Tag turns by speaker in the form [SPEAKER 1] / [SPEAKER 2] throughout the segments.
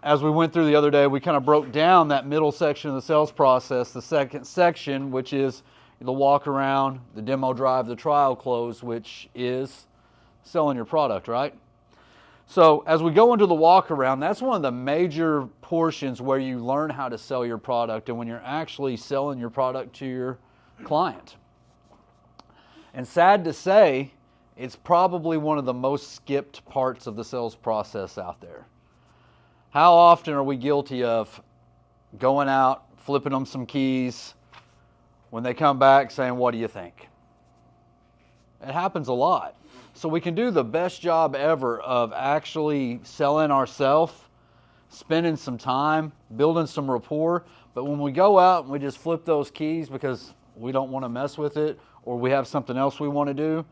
[SPEAKER 1] as we went through the other day, we kind of broke down that middle section of the sales process, the second section, which is the walk around, the demo drive, the trial close, which is selling your product, right? So as we go into the walk around, that's one of the major portions where you learn how to sell your product and when you're actually selling your product to your client. And sad to say, it's probably one of the most skipped parts of the sales process out there. How often are we guilty of going out, flipping them some keys, when they come back saying, what do you think? It happens a lot. So we can do the best job ever of actually selling ourselves, spending some time, building some rapport, but when we go out and we just flip those keys because we don't want to mess with it or we have something else we want to do,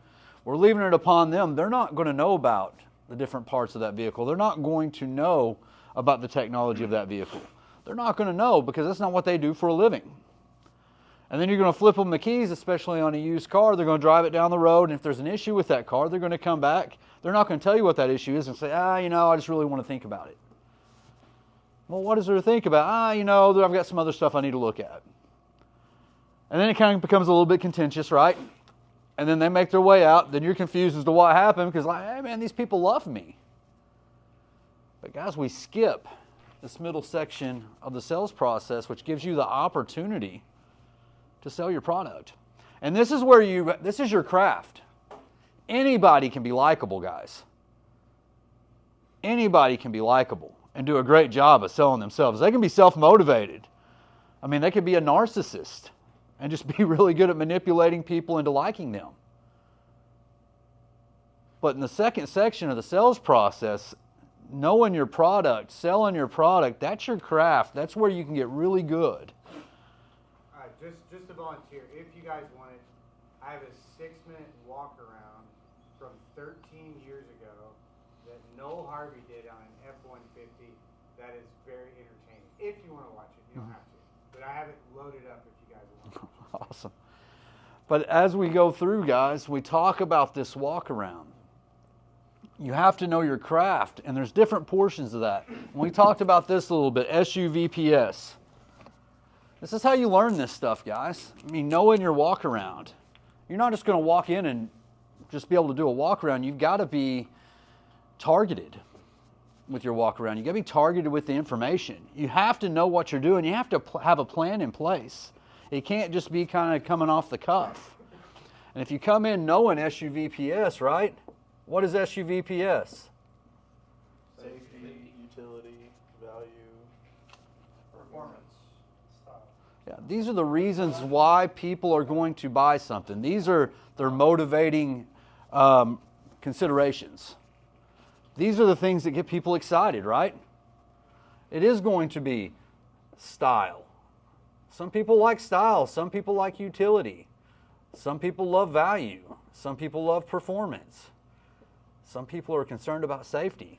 [SPEAKER 1] we're leaving it upon them. They're not going to know about the different parts of that vehicle. They're not going to know about the technology of that vehicle. They're not going to know because that's not what they do for a living. And then you're going to flip them the keys, especially on a used car. They're going to drive it down the road, and if there's an issue with that car, they're going to come back. They're not going to tell you what that issue is and say, I just really want to think about it. Well, what is there to think about? I've got some other stuff I need to look at. And then it kind of becomes a little bit contentious, right? And then they make their way out. Then you're confused as to what happened because, hey, man, these people love me. But guys, we skip this middle section of the sales process, which gives you the opportunity to sell your product. And this is this is your craft. Anybody can be likable, guys. Anybody can be likable and do a great job of selling themselves. They can be self-motivated. I mean, they could be a narcissist and just be really good at manipulating people into liking them. But in the second section of the sales process, knowing your product, selling your product, that's your craft. That's where you can get really good.
[SPEAKER 2] Just to volunteer, if you guys want it, I have a 6-minute walk around from 13 years ago that Noel Harvey did on an F-150 that is very entertaining. If you want to watch it, you don't have to. But I have it loaded up if you guys want.
[SPEAKER 1] Awesome. But as we go through, guys, we talk about this walk around. You have to know your craft, and there's different portions of that. We talked about this a little bit, SUVPS. This is how you learn this stuff, guys. I mean, knowing your walk around. You're not just going to walk in and just be able to do a walk around. You've got to be targeted with your walk around. You've got to be targeted with the information. You have to know what you're doing. You have to have a plan in place. It can't just be kind of coming off the cuff. And if you come in knowing SUVPS, right? What is SUVPS?
[SPEAKER 3] Safety, utility, value, performance.
[SPEAKER 1] Yeah, these are the reasons why people are going to buy something. These are their motivating considerations. These are the things that get people excited, right? It is going to be style. Some people like style. Some people like utility. Some people love value. Some people love performance. Some people are concerned about safety.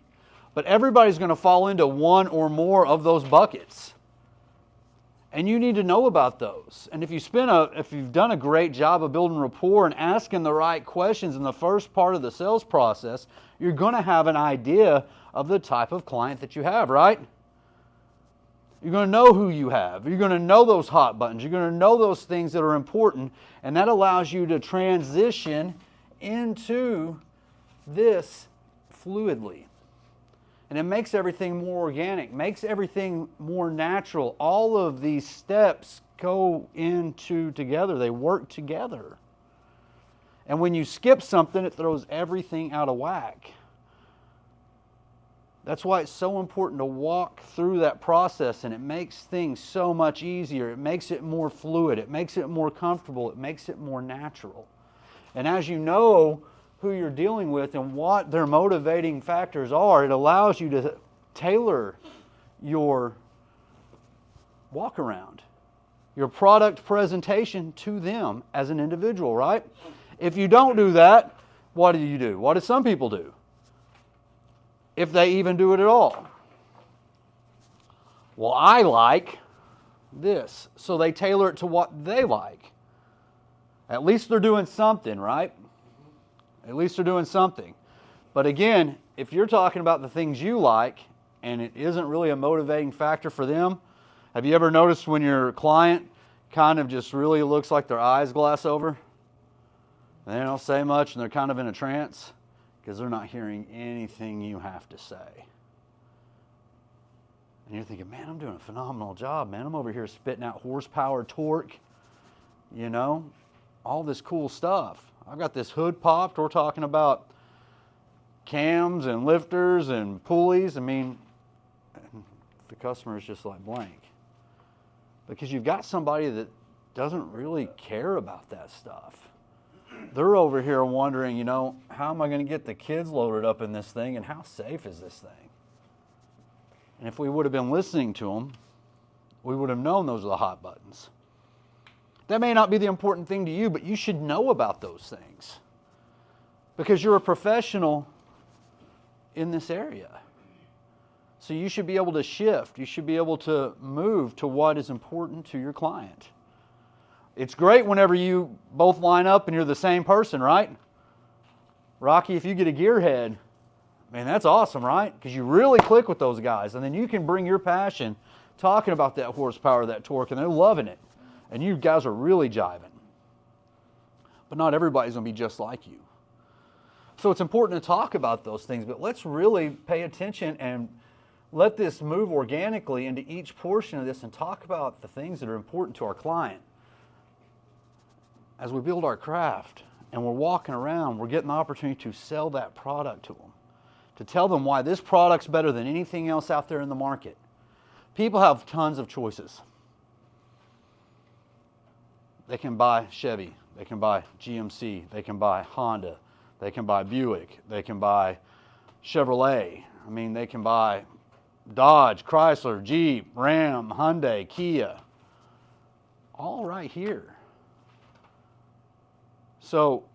[SPEAKER 1] But everybody's going to fall into one or more of those buckets. And you need to know about those. And if you've done a great job of building rapport and asking the right questions in the first part of the sales process, you're going to have an idea of the type of client that you have, right? You're going to know who you have. You're going to know those hot buttons. You're going to know those things that are important. And that allows you to transition into this fluidly. And it makes everything more organic, makes everything more natural. All of these steps go into together. They work together. And when you skip something, it throws everything out of whack. That's why it's so important to walk through that process, and it makes things so much easier. It makes it more fluid. It makes it more comfortable. It makes it more natural. And as you know who you're dealing with and what their motivating factors are, it allows you to tailor your walk around, your product presentation to them as an individual, right? If you don't do that, what do? What do some people do? If they even do it at all. Well, I like this. So they tailor it to what they like. At least they're doing something, right? At least they're doing something. But again, if you're talking about the things you like and it isn't really a motivating factor for them. Have you ever noticed when your client kind of just really looks like their eyes glass over? And they don't say much and they're kind of in a trance because they're not hearing anything you have to say. And you're thinking, man, I'm doing a phenomenal job, man. I'm over here spitting out horsepower, torque, you know, all this cool stuff. I've got this hood popped. We're talking about cams and lifters and pulleys. I mean, the customer is just like blank. Because you've got somebody that doesn't really care about that stuff. They're over here wondering, you know, how am I going to get the kids loaded up in this thing and how safe is this thing? And if we would have been listening to them, we would have known those are the hot buttons. That may not be the important thing to you, but you should know about those things because you're a professional in this area. So you should be able to shift. You should be able to move to what is important to your client. It's great whenever you both line up and you're the same person, right? Rocky, if you get a gearhead, man, that's awesome, right? Because you really click with those guys. And then you can bring your passion talking about that horsepower, that torque, and they're loving it. And you guys are really jiving. But not everybody's going to be just like you. So it's important to talk about those things, but let's really pay attention and let this move organically into each portion of this and talk about the things that are important to our client. As we build our craft and we're walking around, we're getting the opportunity to sell that product to them, to tell them why this product's better than anything else out there in the market. People have tons of choices. They can buy Chevy, they can buy GMC, they can buy Honda, they can buy Buick, they can buy Chevrolet. I mean, they can buy Dodge, Chrysler, Jeep, Ram, Hyundai, Kia. All right here. So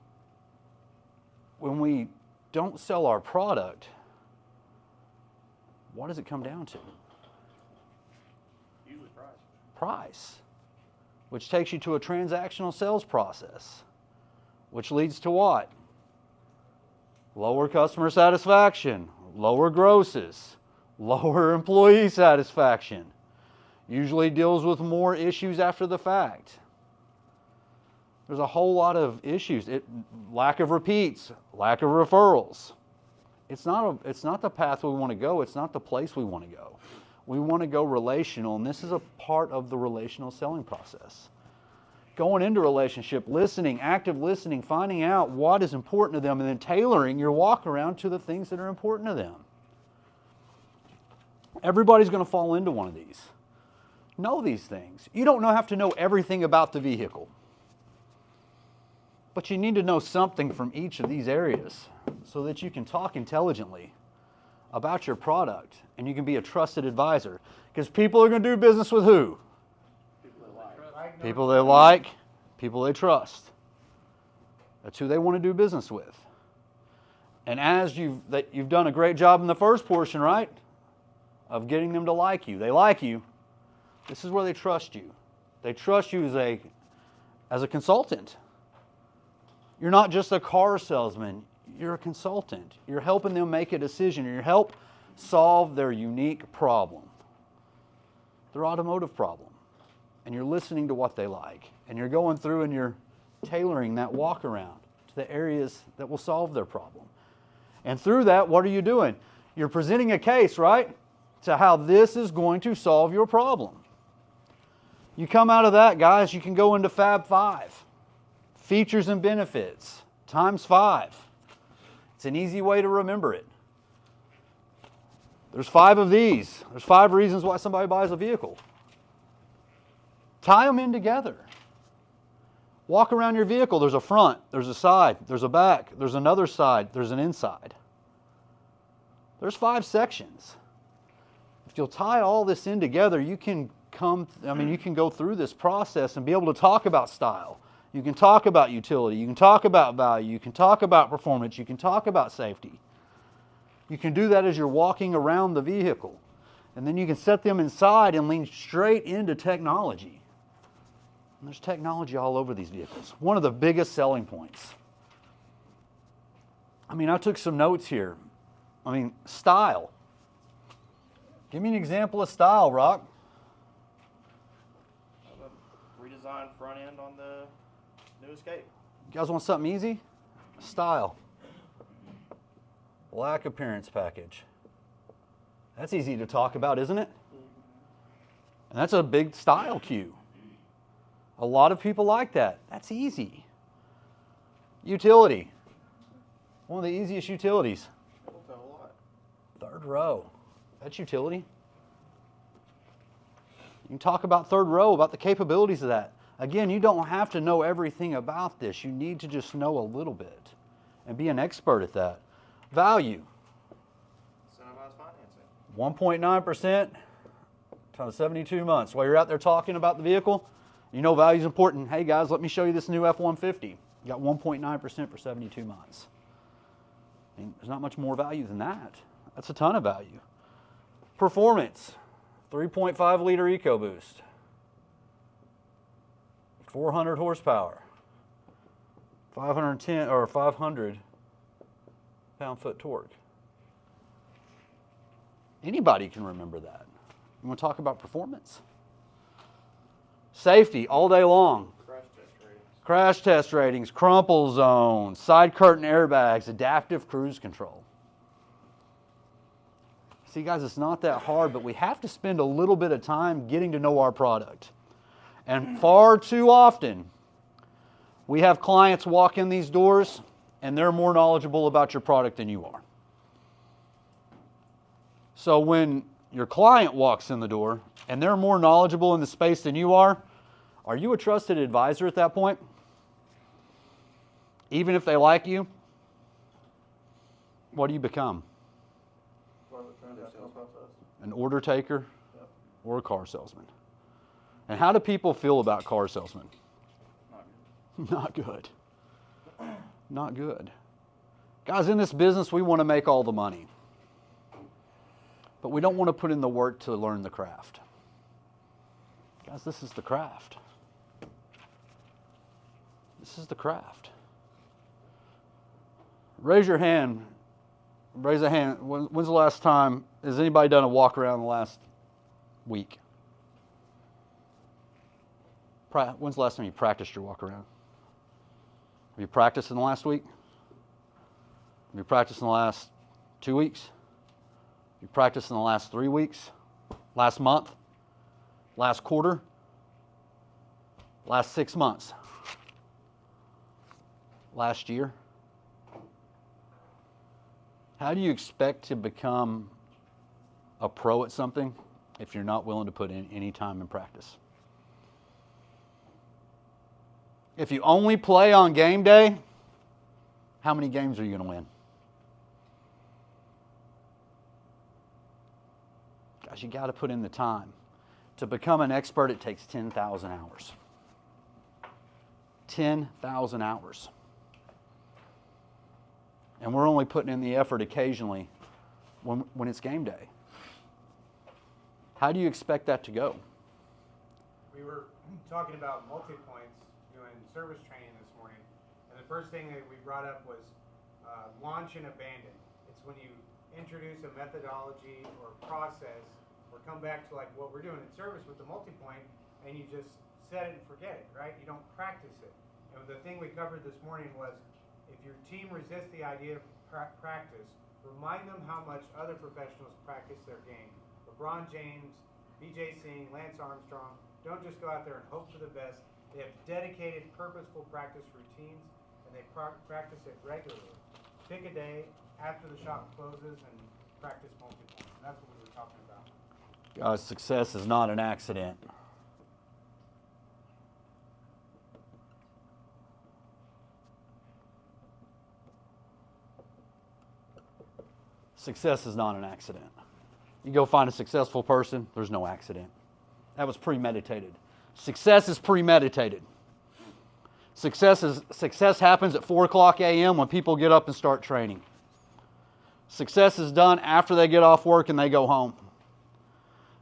[SPEAKER 1] when we don't sell our product, what does it come down to?
[SPEAKER 3] Usually price.
[SPEAKER 1] Price, which takes you to a transactional sales process, which leads to what? Lower customer satisfaction, lower grosses, lower employee satisfaction. Usually deals with more issues after the fact. There's a whole lot of issues. Lack of repeats, lack of referrals. It's not the path we want to go. It's not the place we want to go. We want to go relational, and this is a part of the relational selling process. Going into a relationship, listening, active listening, finding out what is important to them, and then tailoring your walk around to the things that are important to them. Everybody's going to fall into one of these. Know these things. You don't have to know everything about the vehicle. But you need to know something from each of these areas so that you can talk intelligently about your product and you can be a trusted advisor. Because people are going to do business with who? People they like, people they trust. That's who they want to do business with. And as you've done a great job in the first portion, right? Of getting them to like you. They like you. This is where they trust you. They trust you as a consultant. You're not just a car salesman. You're a consultant. You're helping them make a decision. You're help solve their unique problem, their automotive problem. And you're listening to what they like. And you're going through and you're tailoring that walk around to the areas that will solve their problem. And through that, what are you doing? You're presenting a case, right, to how this is going to solve your problem. You come out of that, guys, you can go into Fab 5. Features and benefits, times 5. It's an easy way to remember it. There's 5 of these. There's 5 reasons why somebody buys a vehicle. Tie them in together. Walk around your vehicle. There's a front, there's a side, there's a back, there's another side, there's an inside. There's 5 sections. If you'll tie all this in together, you can go through this process and be able to talk about style. You can talk about utility. You can talk about value. You can talk about performance. You can talk about safety. You can do that as you're walking around the vehicle. And then you can set them inside and lean straight into technology. And there's technology all over these vehicles. One of the biggest selling points. I took some notes here. Style. Give me an example of style, Rock.
[SPEAKER 3] Redesigned front end on the new Escape.
[SPEAKER 1] You guys want something easy? Style. Black appearance package. That's easy to talk about, isn't it? And that's a big style cue. A lot of people like that. That's easy. Utility. One of the easiest utilities.
[SPEAKER 3] It'll tell a lot.
[SPEAKER 1] Third row. That's utility. You can talk about third row, about the capabilities of that. Again, you don't have to know everything about this. You need to just know a little bit and be an expert at that. Value.
[SPEAKER 3] Incentivized financing.
[SPEAKER 1] 1.9% times 72 months. While you're out there talking about the vehicle, you know value's important. Hey guys, let me show you this new F-150. You got 1.9% for 72 months. I mean, there's not much more value than that. That's a ton of value. Performance, 3.5 liter EcoBoost, 400 horsepower, 510 or 500 pound-foot torque. Anybody can remember that. You want to talk about performance? Safety all day long.
[SPEAKER 3] Crash test ratings.
[SPEAKER 1] Crash test ratings, crumple zones, side curtain airbags, adaptive cruise control. See, guys, it's not that hard, but we have to spend a little bit of time getting to know our product. And far too often, we have clients walk in these doors and they're more knowledgeable about your product than you are. So when your client walks in the door and they're more knowledgeable in the space than you are you a trusted advisor at that point? Even if they like you, what do you become? An order taker or a car salesman? And how do people feel about car salesmen? Not good. Not good. Guys, in this business, we want to make all the money. But we don't want to put in the work to learn the craft. Guys, this is the craft. This is the craft. Raise your hand. Raise a hand. When's the last time, has anybody done a walk around the last week? When's the last time you practiced your walk around? Have you practiced in the last week? Have you practiced in the last 2 weeks? Have you practiced in the last 3 weeks? Last month? Last quarter? Last 6 months? Last year? How do you expect to become a pro at something if you're not willing to put in any time in practice? If you only play on game day, how many games are you going to win? Guys, you got to put in the time. To become an expert, it takes 10,000 hours. 10,000 hours. And we're only putting in the effort occasionally when it's game day. How do you expect that to go?
[SPEAKER 2] We were talking about multi-points doing service training this morning, and the first thing that we brought up was launch and abandon. It's when you introduce a methodology or process, or come back to like what we're doing in service with the multi-point, and you just set it and forget it, right? You don't practice it. And the thing we covered this morning was, if your team resists the idea of practice, remind them how much other professionals practice their game. LeBron James, Vijay Singh, Lance Armstrong, don't just go out there and hope for the best. They have dedicated, purposeful practice routines, and they practice it regularly. Pick a day after the shop closes and practice multi-points. And that's what we were talking about.
[SPEAKER 1] Guys, success is not an accident. Success is not an accident. You go find a successful person, there's no accident. That was premeditated. Success is premeditated. Success happens at 4 o'clock a.m. when people get up and start training. Success is done after they get off work and they go home.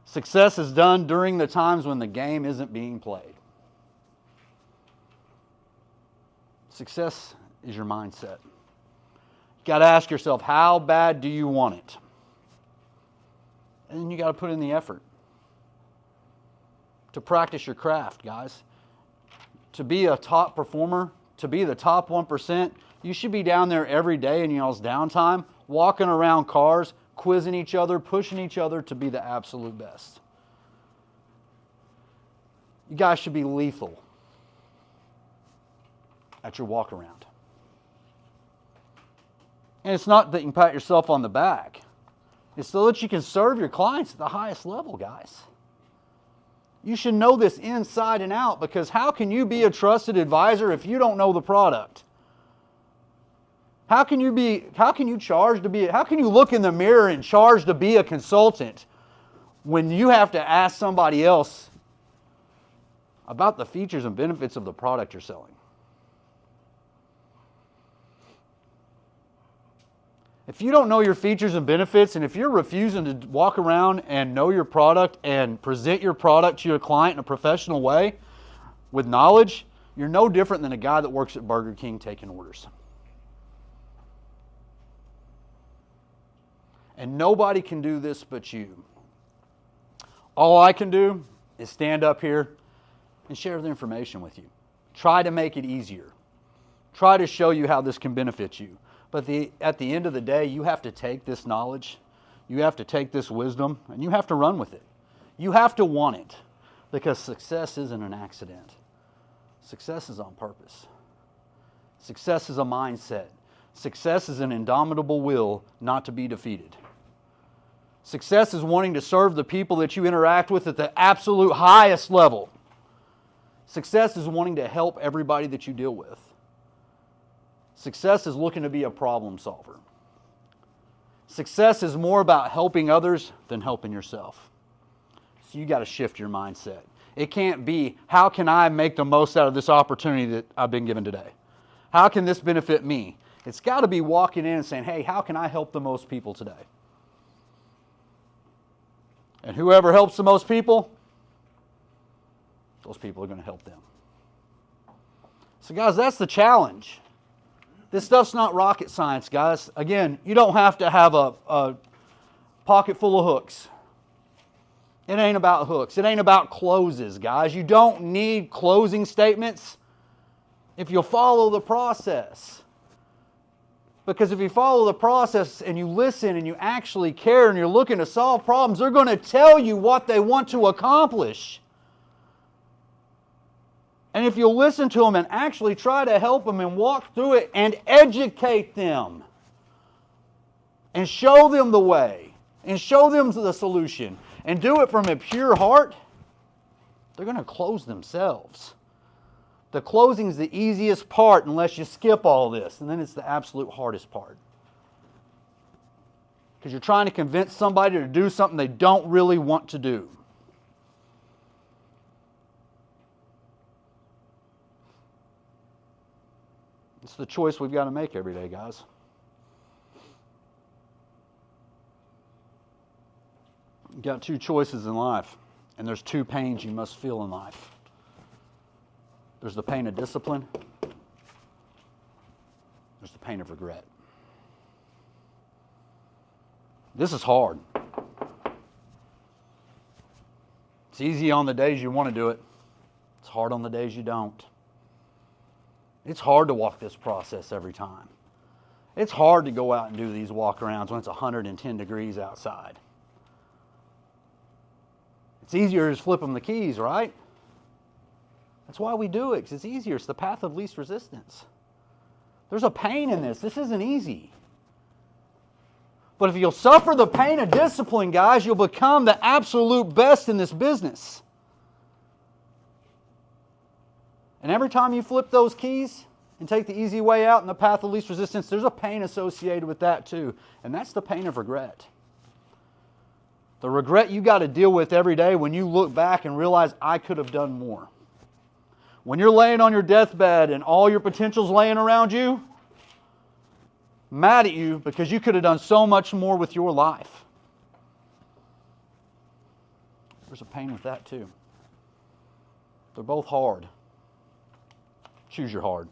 [SPEAKER 1] Success is done during the times when the game isn't being played. Success is your mindset. You've got to ask yourself, how bad do you want it? And then you got to put in the effort to practice your craft, guys. To be a top performer, to be the top 1%, you should be down there every day in y'all's downtime, walking around cars, quizzing each other, pushing each other to be the absolute best. You guys should be lethal at your walk around. And it's not that you can pat yourself on the back. It's so that you can serve your clients at the highest level, guys. You should know this inside and out, because how can you be a trusted advisor if you don't know the product? How can you look in the mirror and charge to be a consultant when you have to ask somebody else about the features and benefits of the product you're selling? If you don't know your features and benefits, and if you're refusing to walk around and know your product and present your product to your client in a professional way with knowledge, you're no different than a guy that works at Burger King taking orders. And nobody can do this but you. All I can do is stand up here and share the information with you. Try to make it easier. Try to show you how this can benefit you. But at the end of the day, you have to take this knowledge, you have to take this wisdom, and you have to run with it. You have to want it, because success isn't an accident. Success is on purpose. Success is a mindset. Success is an indomitable will not to be defeated. Success is wanting to serve the people that you interact with at the absolute highest level. Success is wanting to help everybody that you deal with. Success is looking to be a problem solver. Success is more about helping others than helping yourself. So you got to shift your mindset. It can't be, how can I make the most out of this opportunity that I've been given today? How can this benefit me? It's got to be walking in and saying, hey, how can I help the most people today? And whoever helps the most people, those people are going to help them. So guys, that's the challenge. This stuff's not rocket science, guys. Again, you don't have to have a pocket full of hooks. It ain't about hooks. It ain't about closes, guys. You don't need closing statements if you'll follow the process. Because if you follow the process and you listen and you actually care and you're looking to solve problems, they're going to tell you what they want to accomplish. And if you'll listen to them and actually try to help them and walk through it and educate them and show them the way and show them the solution and do it from a pure heart, they're going to close themselves. The closing is the easiest part unless you skip all this, and then it's the absolute hardest part. Because you're trying to convince somebody to do something they don't really want to do. It's the choice we've got to make every day, guys. You've got two choices in life, and there's two pains you must feel in life. There's the pain of discipline. There's the pain of regret. This is hard. It's easy on the days you want to do it. It's hard on the days you don't. It's hard to walk this process every time. It's hard to go out and do these walk-arounds when it's 110 degrees outside. It's easier to just flip them the keys, right? That's why we do it, because it's easier. It's the path of least resistance. There's a pain in this. This isn't easy. But if you'll suffer the pain of discipline, guys, you'll become the absolute best in this business. And every time you flip those keys and take the easy way out in the path of least resistance, there's a pain associated with that too. And that's the pain of regret. The regret you got to deal with every day when you look back and realize, I could have done more. When you're laying on your deathbed and all your potential's laying around you, mad at you because you could have done so much more with your life. There's a pain with that too. They're both hard. Choose your hard.